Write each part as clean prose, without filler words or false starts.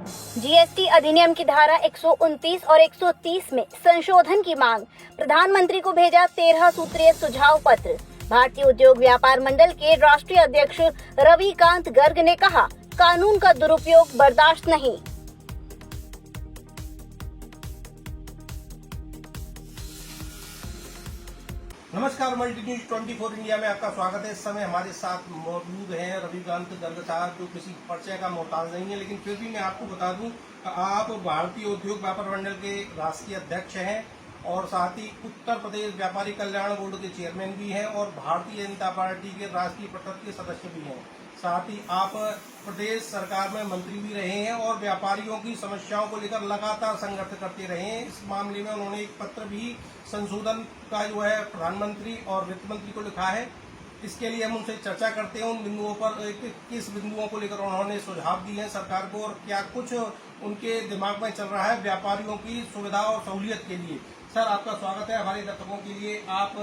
GST अधिनियम की धारा 129 और 130 में संशोधन की मांग, प्रधानमंत्री को भेजा 13 सूत्रीय सुझाव पत्र। भारतीय उद्योग व्यापार मंडल के राष्ट्रीय अध्यक्ष रविकांत गर्ग ने कहा, कानून का दुरुपयोग बर्दाश्त नहीं। नमस्कार, मल्टी न्यूज 24 इंडिया में आपका स्वागत है। इस समय हमारे साथ मौजूद हैं रविकांत गर्ग साहब, जो किसी परिचय का मोहताज नहीं है, लेकिन फिर भी मैं आपको बता दूं, आप भारतीय उद्योग व्यापार मंडल के राष्ट्रीय अध्यक्ष हैं और साथ ही उत्तर प्रदेश व्यापारी कल्याण बोर्ड के चेयरमैन भी हैं और भारतीय जनता पार्टी के राष्ट्रीय परिषद के सदस्य भी हैं। साथ ही आप प्रदेश सरकार में मंत्री भी रहे हैं और व्यापारियों की समस्याओं को लेकर लगातार संघर्ष करते रहे हैं। इस मामले में उन्होंने एक पत्र भी संशोधन का जो है प्रधानमंत्री और वित्त मंत्री को लिखा है। इसके लिए हम उनसे चर्चा करते हैं उन बिंदुओं पर, किस बिंदुओं को लेकर उन्होंने सुझाव दिए हैं सरकार को और क्या कुछ उनके दिमाग में चल रहा है व्यापारियों की सुविधा और सहूलियत के लिए। सर, आपका स्वागत है। हमारे दर्शकों के लिए आप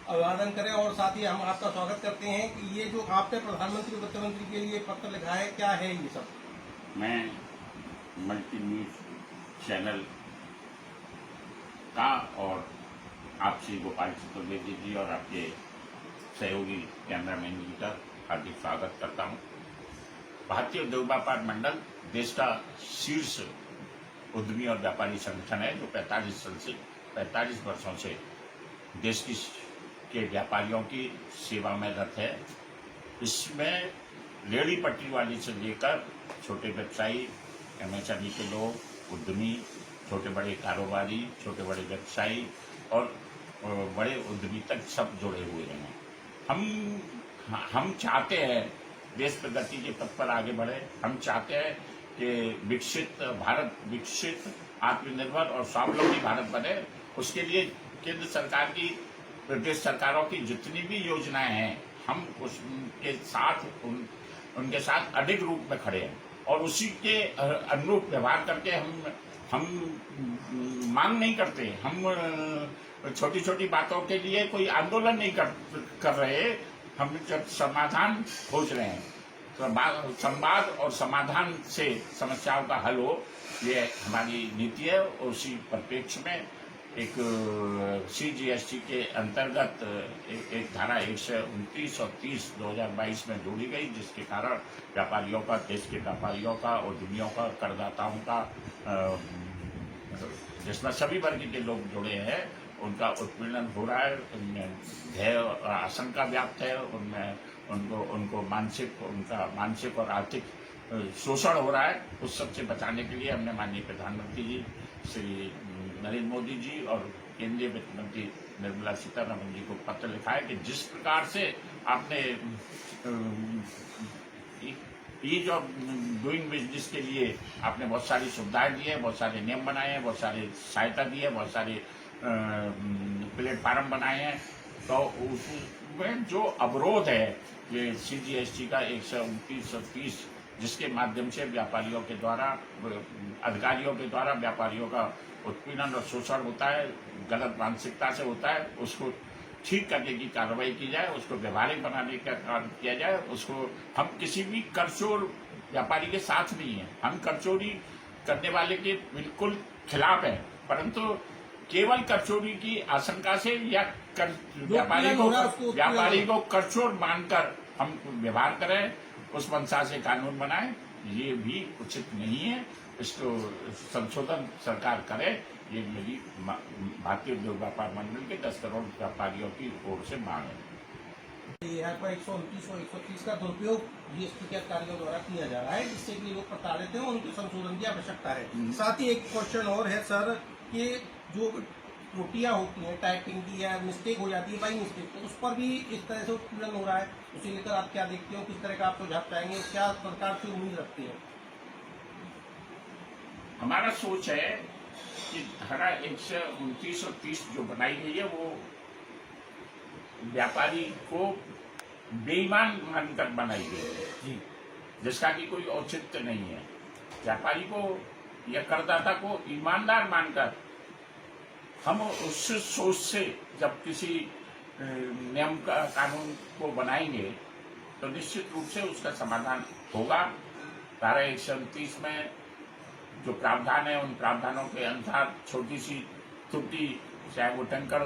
अभिवादन करें और साथ ही हम आपका स्वागत करते हैं कि ये जो आपने प्रधानमंत्री और वित्त मंत्री के लिए पत्र लिखा है, क्या है ये सब? मैं मल्टी न्यूज चैनल का और आप श्री गोपाल चतुर्वेदी जी और आपके सहयोगी कैमरामैन जी का हार्दिक स्वागत करता हूं। भारतीय उद्योग व्यापार मंडल देश का शीर्ष उद्यमी और व्यापारी संगठन है, जो 45 वर्षों से देश के व्यापारियों की सेवा में रत है। इसमें रेहड़ी पटरी वाली से लेकर छोटे व्यवसायी, एमएसएमई के लोग, उद्यमी, छोटे बड़े कारोबारी, छोटे बड़े व्यवसायी और बड़े उद्यमी तक सब जुड़े हुए हैं। हम चाहते हैं देश प्रगति के पथ पर आगे बढ़े। हम चाहते हैं कि विकसित भारत, विकसित, आत्मनिर्भर और स्वावलंबी भारत बने। उसके लिए केंद्र सरकार की, प्रदेश सरकारों की जितनी भी योजनाएं हैं, हम उसके साथ उनके साथ अधिक रूप में खड़े हैं और उसी के अनुरूप व्यवहार करके हम मांग नहीं करते। हम छोटी छोटी बातों के लिए कोई आंदोलन नहीं कर रहे। हम जब समाधान खोज रहे हैं, संवाद और समाधान से समस्याओं का हल हो, ये हमारी नीति है। और उसी परिप्रेक्ष्य में एक सीजीएसटी के अंतर्गत एक धारा 129 और 30 2022 में जोड़ी गई, जिसके कारण व्यापारियों का, देश के व्यापारियों का, उद्यमियों का, करदाताओं का, जिसमें सभी वर्ग के लोग जुड़े हैं, उनका उत्पीड़न हो रहा है, उनमें भय और आशंका व्याप्त है, उनमें उनको मानसिक और आर्थिक शोषण हो रहा है। उस सबसे बचाने के लिए हमने माननीय प्रधानमंत्री जी श्री नरेंद्र मोदी जी और केंद्रीय वित्त मंत्री निर्मला सीतारमण जी को पत्र लिखा है कि जिस प्रकार से आपने ईज ऑफ डूइंग बिजनेस के लिए आपने बहुत सारी सुविधाएं दी है, बहुत सारे नियम बनाए हैं, बहुत सारी सहायता दी है, बहुत सारे प्लेटफार्म बनाए हैं, तो उसमें जो अवरोध है ये सीजीएसटी का 129 और 30, जिसके माध्यम से व्यापारियों के द्वारा, अधिकारियों के द्वारा व्यापारियों का उत्पीड़न और शोषण होता है, गलत मानसिकता से होता है, उसको ठीक करने की कार्रवाई की जाए, उसको व्यवहारिक बनाने का कार्य किया जाए। उसको हम किसी भी करचोर व्यापारी के साथ नहीं है, हम करचोरी करने वाले के बिल्कुल खिलाफ है, परंतु केवल करचोरी की आशंका से या व्यापारी को करचोर मानकर हम व्यवहार करें, उस मंशा से कानून बनाए, ये भी उचित नहीं है। इसको संशोधन सरकार करे, ये मेरी भारतीय उद्योग व्यापार मंडल के 10 करोड़ व्यापारियों की ओर से मांग है। यहाँ पर 129 और 130 का दुरुपयोग जीएसटी के अधिकारियों द्वारा किया जा रहा है, जिससे कि लोग प्रताड़ित हैं, उनके संशोधन की आवश्यकता है। साथ ही एक क्वेश्चन और है सर, कि जो त्रुटियां होती हैं टाइपिंग की या मिस्टेक हो जाती है बाई मिस्टेक, तो उस पर भी इस तरह से उत्पीड़न हो रहा है। उसे लेकर आप क्या देखते हो, किस तरह का आप सुझाव चाहेंगे, क्या सरकार से उम्मीद रखती है? हमारा सोच है कि धारा 129 और 30 जो बनाई गई है, वो व्यापारी को बेईमान मानकर बनाई गई है जी, जिसका कि कोई औचित्य नहीं है। व्यापारी को या करदाता को ईमानदार मानकर हम उस सोच से जब किसी नियम का कानून को बनाएंगे, तो निश्चित रूप से उसका समाधान होगा धारा 129 में जो प्रावधान है, उन प्रावधानों के अनुसार छोटी सी त्रुटि, चाहे वो टंकर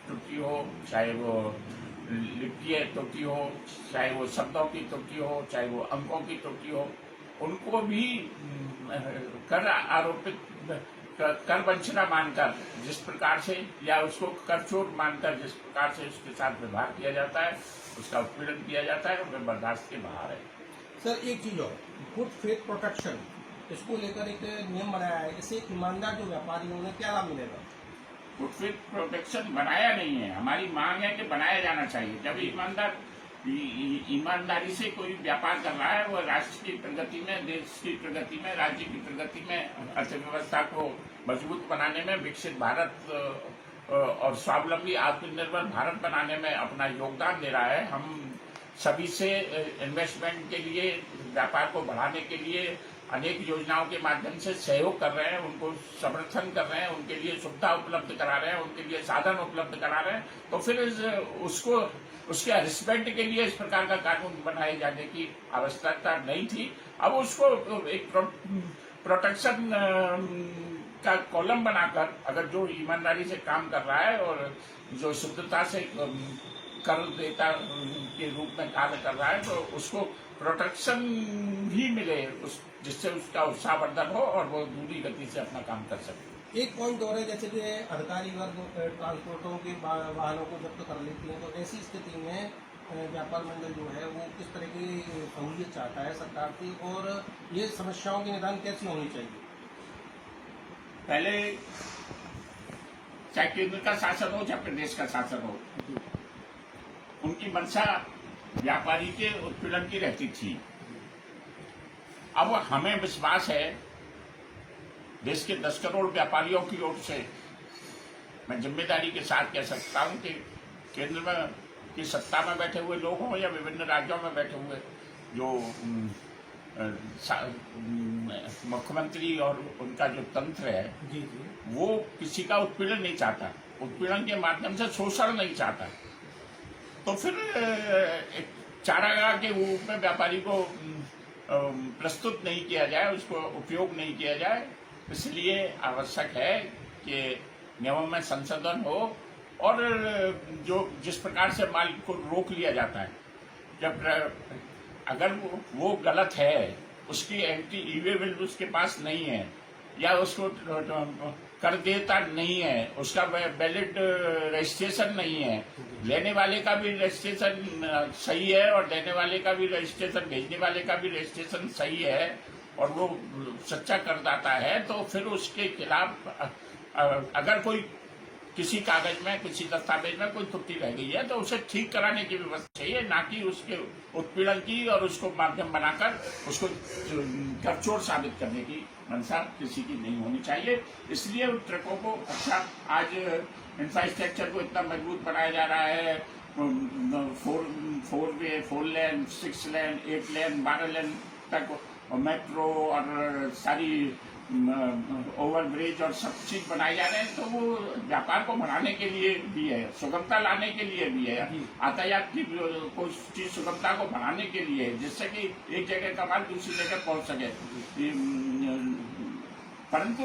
त्रुटि हो, चाहे वो लिखिए त्रुटि हो, चाहे वो शब्दों की त्रुटि हो, चाहे वो अंकों की त्रुटि हो, उनको भी कर आरोपित कर वंचना मानकर जिस प्रकार से, या उसको कर चोर मानकर जिस प्रकार से उसके साथ व्यवहार किया जाता है, उसका उत्पीड़न किया जाता है, वह बर्दाश्त के बाहर है। सर एक चीज और, गुड फेथ प्रोटेक्शन, इसको लेकर एक नियम बनाया है, इससे ईमानदार जो व्यापारी हैं उन्हें क्या लाभ मिलेगा? गुड फेथ प्रोटेक्शन बनाया नहीं है, हमारी मांग है कि बनाया जाना चाहिए। जब ईमानदारी से कोई व्यापार कर रहा है, वो राष्ट्र की प्रगति में, देश की प्रगति में, राज्य की प्रगति में, अर्थव्यवस्था को मजबूत बनाने में, विकसित भारत और स्वावलंबी आत्मनिर्भर भारत बनाने में अपना योगदान दे रहा है। हम सभी से इन्वेस्टमेंट के लिए, व्यापार को बढ़ाने के लिए अनेक योजनाओं के माध्यम से सहयोग कर रहे हैं, उनको समर्थन कर रहे हैं, उनके लिए सुविधा उपलब्ध करा रहे हैं, उनके लिए साधन उपलब्ध करा रहे हैं। तो फिर उसको, उसके हरिसमेंट के लिए इस प्रकार का कानून बनाए जाने की आवश्यकता नहीं थी। अब उसको एक प्रोटेक्शन का कॉलम बनाकर, अगर जो ईमानदारी से काम कर रहा है और जो शुद्धता से कर देता के रूप में कार्य कर रहा है, तो उसको प्रोटेक्शन भी मिले, जिससे उसका उत्साहवर्धन हो और वो दूरी गति से अपना काम कर सके। एक पॉइंट और है, जैसे कि अधिकारी वर्ग ट्रांसपोर्टों के वाहनों को जब्त कर लेती हैं, तो ऐसी स्थिति में व्यापार मंडल जो है वो किस तरह की सहूलियत चाहता है सरकार से, और ये समस्याओं के निदान कैसी होनी चाहिए? पहले चाहे केंद्र का शासन हो, चाहे प्रदेश का शासन हो, उनकी मंशा व्यापारी के उत्पीड़न की रहती थी। अब हमें विश्वास है, देश के 10 करोड़ व्यापारियों की ओर से मैं जिम्मेदारी के साथ कह सकता हूं कि केंद्र में की सत्ता में बैठे हुए लोग हों या विभिन्न राज्यों में बैठे हुए जो मुख्यमंत्री और उनका जो तंत्र है, वो किसी का उत्पीड़न नहीं चाहता, उत्पीड़न के माध्यम से शोषण नहीं चाहता। तो फिर एक चारागाह के रूप में व्यापारी को प्रस्तुत नहीं किया जाए, उसको उपयोग नहीं किया जाए। इसलिए आवश्यक है कि नियमों में संशोधन हो, और जो जिस प्रकार से माल को रोक लिया जाता है, जब अगर वो गलत है, उसकी एंटी ईवे बिल उसके पास नहीं है, या उसको कर देता नहीं है, उसका वैलिड रजिस्ट्रेशन नहीं है, लेने वाले का भी रजिस्ट्रेशन सही है और देने वाले का भी रजिस्ट्रेशन, भेजने वाले का भी रजिस्ट्रेशन सही है, और वो सच्चा करदाता है, तो फिर उसके खिलाफ अगर कोई किसी कागज में, किसी दस्तावेज में कोई त्रुटि रह गई है, तो उसे ठीक कराने की व्यवस्था चाहिए, ना कि उसके उत्पीड़न की और उसको माध्यम बनाकर उसको करचोर साबित करने की मंशा किसी की नहीं होनी चाहिए। इसलिए ट्रकों को अच्छा, आज इंफ्रास्ट्रक्चर को इतना मजबूत बनाया जा रहा है, 4 वे, 4 लेन, 6 लेन, 8 लेन, 12 लेन तक, और मेट्रो और सारी ओवरब्रिज और सब चीज बनाए जा रहे हैं। तो वो व्यापार को बढ़ाने के लिए भी है, सुगमता लाने के लिए भी है, यातायात की कोई चीज सुगमता को बढ़ाने के लिए है, जिससे कि एक जगह का माल दूसरी जगह पहुंच सके। परंतु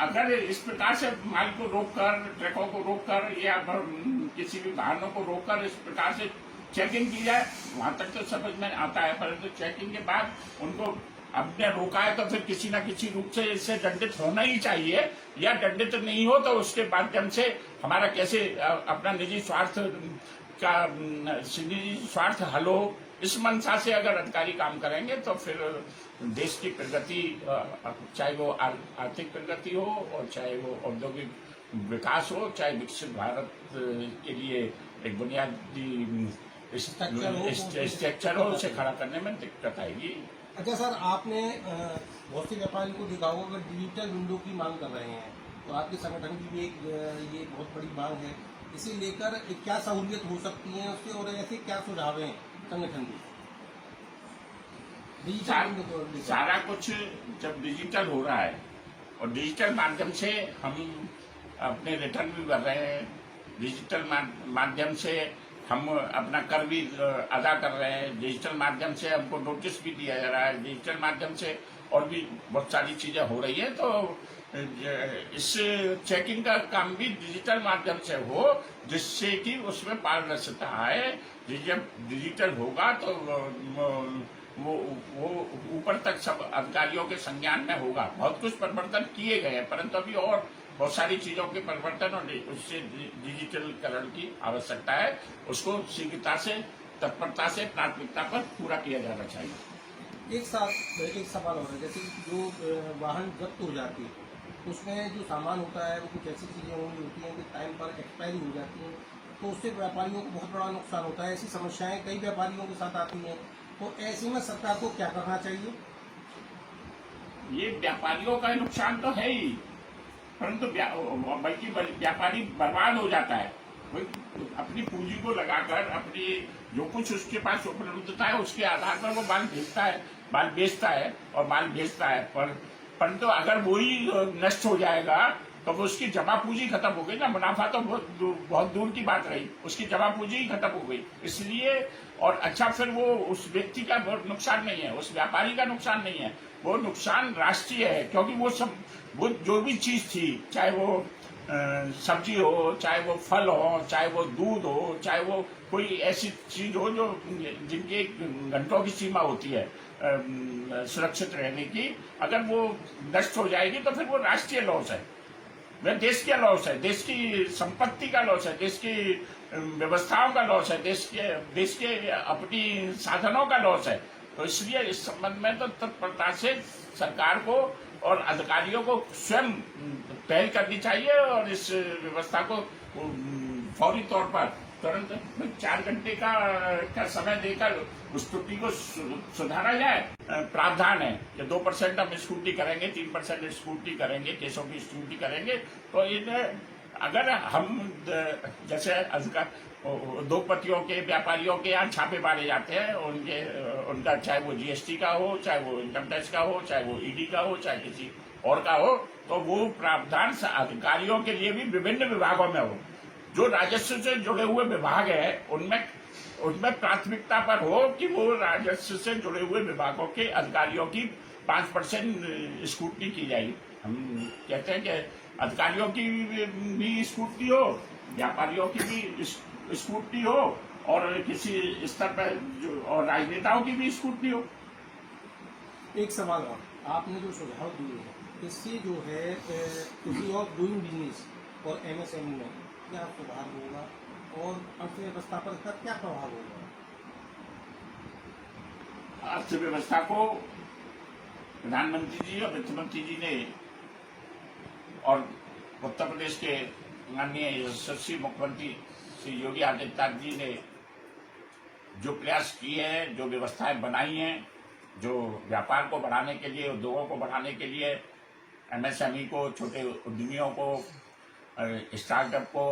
अगर इस प्रकार से माल को रोककर, ट्रकों को रोककर या किसी भी वाहनों को रोककर इस प्रकार से चेकिंग की जाए, वहां तक तो समझ में आता है, परंतु चेकिंग के बाद उनको हमने रोका है तो फिर किसी न किसी रूप से इससे दंडित होना ही चाहिए, या दंडित नहीं हो तो उसके माध्यम से हमारा कैसे अपना निजी स्वार्थ हल हो, इस मंशा से अगर अधिकारी काम करेंगे तो फिर देश की प्रगति, चाहे वो आर्थिक प्रगति हो और चाहे वो औद्योगिक विकास हो, चाहे विकसित भारत के लिए एक बुनियादी स्ट्रक्चर हो, उसे खड़ा करने में दिक्कत आएगी। अच्छा सर, आपने बहुत से व्यापारी को देखा होगा अगर डिजिटल विंडो की मांग कर रहे हैं, तो आपके संगठन की भी एक ये बहुत बड़ी मांग है, इसे लेकर क्या सहूलियत हो सकती है उससे, और ऐसे क्या सुझाव हैं संगठन के? सारा कुछ जब डिजिटल हो रहा है और डिजिटल माध्यम से हम अपने रिटर्न भी भर रहे हैं, डिजिटल माध्यम से हम अपना कर भी अदा कर रहे हैं। डिजिटल माध्यम से हमको नोटिस भी दिया जा रहा है, डिजिटल माध्यम से और भी बहुत सारी चीजें हो रही है। तो इस चेकिंग का काम भी डिजिटल माध्यम से हो, जिससे कि उसमें पारदर्शिता आए। जब डिजिटल होगा तो वो ऊपर तक सब अधिकारियों के संज्ञान में होगा। बहुत कुछ परिवर्तन किए गए हैं, परंतु अभी और बहुत सारी चीजों के परिवर्तन और उससे डिजिटलीकरण की आवश्यकता है। उसको शीघ्रता से, तत्परता से, प्राथमिकता पर पूरा किया जाना चाहिए। एक सवाल और है, जैसे जो वाहन जब्त हो जाती है उसमें जो सामान होता है वो कुछ ऐसी चीज़ें होती हैं कि टाइम पर एक्सपायरी हो जाती हैं, तो उससे व्यापारियों को बहुत बड़ा नुकसान होता है। ऐसी समस्याएं कई व्यापारियों के साथ आती हैं, तो ऐसे में सरकार को क्या करना चाहिए? ये व्यापारियों का नुकसान तो है ही, परंतु बल्कि व्यापारी बर्बाद हो जाता है। अपनी पूंजी को लगाकर अपनी जो कुछ उसके पास उपलब्धता है उसके आधार पर वो माल बेचता है, माल बेचता है और माल बेचता है। परंतु अगर वही नष्ट हो जाएगा तो वो उसकी जमा पूंजी खत्म हो गई ना। मुनाफा तो बहुत दूर की बात रही, उसकी जमा पूंजी ही खत्म हो गई। इसलिए और अच्छा, फिर वो उस व्यक्ति का नुकसान नहीं है, उस व्यापारी का नुकसान नहीं है, वो नुकसान राष्ट्रीय है। क्योंकि वो जो भी चीज थी, चाहे वो सब्जी हो, चाहे वो फल हो, चाहे वो दूध हो, चाहे वो कोई ऐसी चीज हो जो जिनकी घंटों की सीमा होती है सुरक्षित रहने की, अगर वो नष्ट हो जाएगी तो फिर वो राष्ट्रीय लॉस है, वह देश का लॉस है, देश की संपत्ति का लॉस है, देश की व्यवस्थाओं का लॉस है, देश के अपनी साधनों का लॉस है। तो इसलिए इस संबंध में तो तत्परता से सरकार को और अधिकारियों को स्वयं पहल करनी चाहिए और इस व्यवस्था को फौरी तौर पर तुरंत 4 घंटे का समय देकर उस त्रुटि को सुधारा जाए। प्रावधान है कि 2% हम स्कूटी करेंगे, 3% स्कूटी करेंगे, केसों की स्कूटी करेंगे। तो अगर हम जैसे उद्योगपतियों के, व्यापारियों के यहाँ छापे मारे जाते हैं, उनका चाहे वो जीएसटी का हो, चाहे वो इनकम टैक्स का हो, चाहे वो ईडी का हो, चाहे किसी और का हो, तो वो प्रावधान अधिकारियों के लिए भी विभिन्न विभागों में हो। जो राजस्व से जुड़े हुए विभाग है उनमें प्राथमिकता पर हो कि वो राजस्व से जुड़े हुए विभागों के अधिकारियों की 5% स्कूटनी की जाएगी। हम कहते हैं कि अधिकारियों की भी स्कूटनी हो, व्यापारियों की भी स्कूटनी हो और किसी स्तर पर और राजनेताओं की भी स्कूटनी हो। एक सवाल और, आपने जो सुझाव दिए हैं इससे जो है किसी और डूइंग बिजनेस और एमएसएमई में क्या सुधार होगा और अर्थव्यवस्था पर इसका क्या प्रभाव होगा? अर्थव्यवस्था को प्रधानमंत्री जी और वित्त मंत्री जी ने और उत्तर प्रदेश के माननीय यशस्वी मुख्यमंत्री श्री योगी आदित्यनाथ जी ने जो प्रयास किए हैं, जो व्यवस्थाएं बनाई हैं, जो व्यापार को बढ़ाने के लिए, उद्योगों को बढ़ाने के लिए, एमएसएमई को, छोटे उद्यमियों को, स्टार्टअप को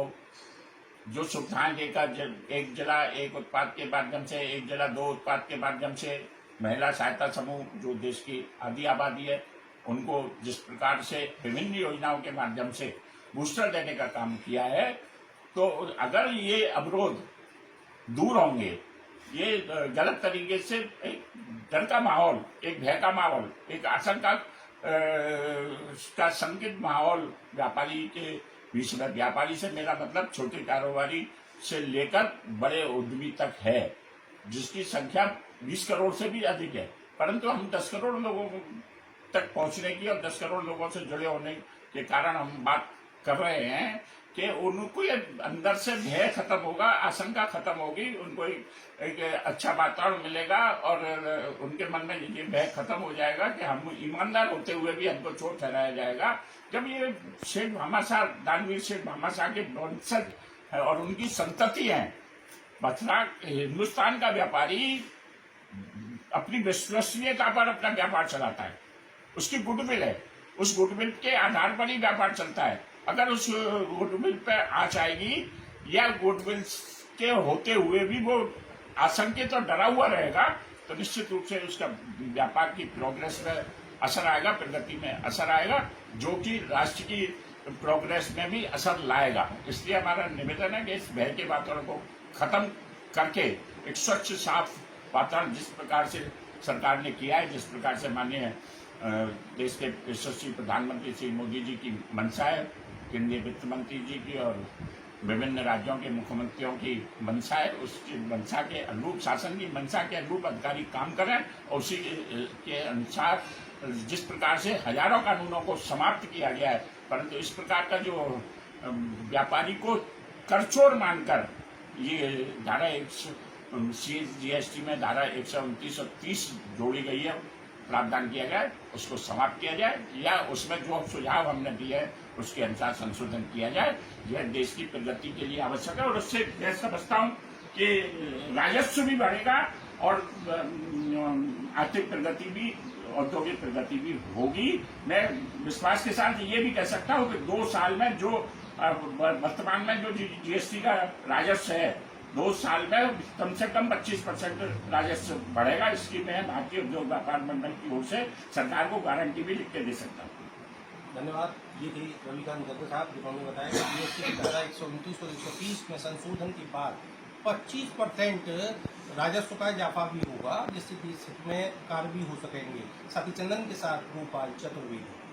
जो सुविधाएं देकर एक जिला एक उत्पाद के माध्यम से, एक जिला 2 उत्पाद के माध्यम से, महिला सहायता समूह जो देश की आधी आबादी है उनको जिस प्रकार से विभिन्न योजनाओं के माध्यम से बूस्टर देने का काम किया है, तो अगर ये अवरोध दूर होंगे, ये गलत तरीके से एक डर का माहौल, एक भय का माहौल, एक आशंका का संकित माहौल व्यापारी के बीच में, व्यापारी से मेरा मतलब छोटे कारोबारी से लेकर बड़े उद्यमी तक है, जिसकी संख्या 20 करोड़ से भी अधिक है, परंतु हम 10 करोड़ लोगों तक पहुंचने की और 10 करोड़ लोगों से जुड़े होने के कारण हम बात कर रहे हैं कि उनको ये अंदर से भय खत्म होगा, आशंका खत्म होगी, उनको एक अच्छा वातावरण मिलेगा और उनके मन में ये भय खत्म हो जाएगा कि हम ईमानदार होते हुए भी हमको चोट ठहराया जाएगा। जब ये शेख भामाशाह, दानवीर शेख भामाशाह के वंशज और उनकी संतति है, मथुरा हिंदुस्तान का व्यापारी अपनी विश्वसनीयता पर अपना व्यापार चलाता है, उसकी गुडविल है, उस गुडविल के आधार पर ही व्यापार चलता है। अगर उस गुडविल पे आँच आएगी या गुडविल के होते हुए भी वो आशंकित और डरा हुआ रहेगा, तो निश्चित रूप से उसका व्यापार की प्रोग्रेस में असर आएगा, प्रगति में असर आएगा, जो कि राष्ट्र की प्रोग्रेस में भी असर लाएगा। इसलिए हमारा निवेदन है कि इस भय के वातावरण को खत्म करके एक स्वच्छ साफ वातावरण जिस प्रकार से सरकार ने किया है, जिस प्रकार से माननीय देश के यशस्वी प्रधानमंत्री श्री मोदी जी की मंशा है, केंद्रीय वित्त मंत्री जी की और विभिन्न राज्यों के मुख्यमंत्रियों की मंशा है, उसकी मंशा के अनुरूप, शासन की मंशा के अनुरूप अधिकारी काम कर रहे हैं और उसी के अनुसार जिस प्रकार से हजारों कानूनों को समाप्त किया गया है, परंतु इस प्रकार का जो व्यापारी को करचोर मानकर ये धारा जीएसटी में धारा 129 और 30 जोड़ी गई है, प्रावधान किया गया है, उसको समाप्त किया जाए या उसमें जो सुझाव हमने दिए है उसके अनुसार संशोधन किया जाए। यह देश की प्रगति के लिए आवश्यक है और उससे मैं समझता हूँ कि राजस्व भी बढ़ेगा और आर्थिक प्रगति भी, औद्योगिक प्रगति भी होगी। मैं विश्वास के साथ ये भी कह सकता हूँ कि 2 साल में जो वर्तमान में जो जीएसटी का राजस्व है, 2 साल में कम से कम 25% राजस्व बढ़ेगा। इसकी मैं भारतीय उद्योग व्यापार मंडल की ओर से सरकार को गारंटी भी लिख के दे सकता हूँ। धन्यवाद। ये थी रविकांत गर्ग साहब, जिन्होंने बताया कि जीएसटी की धारा 129 और 130 में संशोधन के बाद 25% राजस्व का इजाफा भी होगा, जिससे देश में कार्य भी हो सकेंगे। साथी चंदन के साथ गोपाल चतुर्वेदी।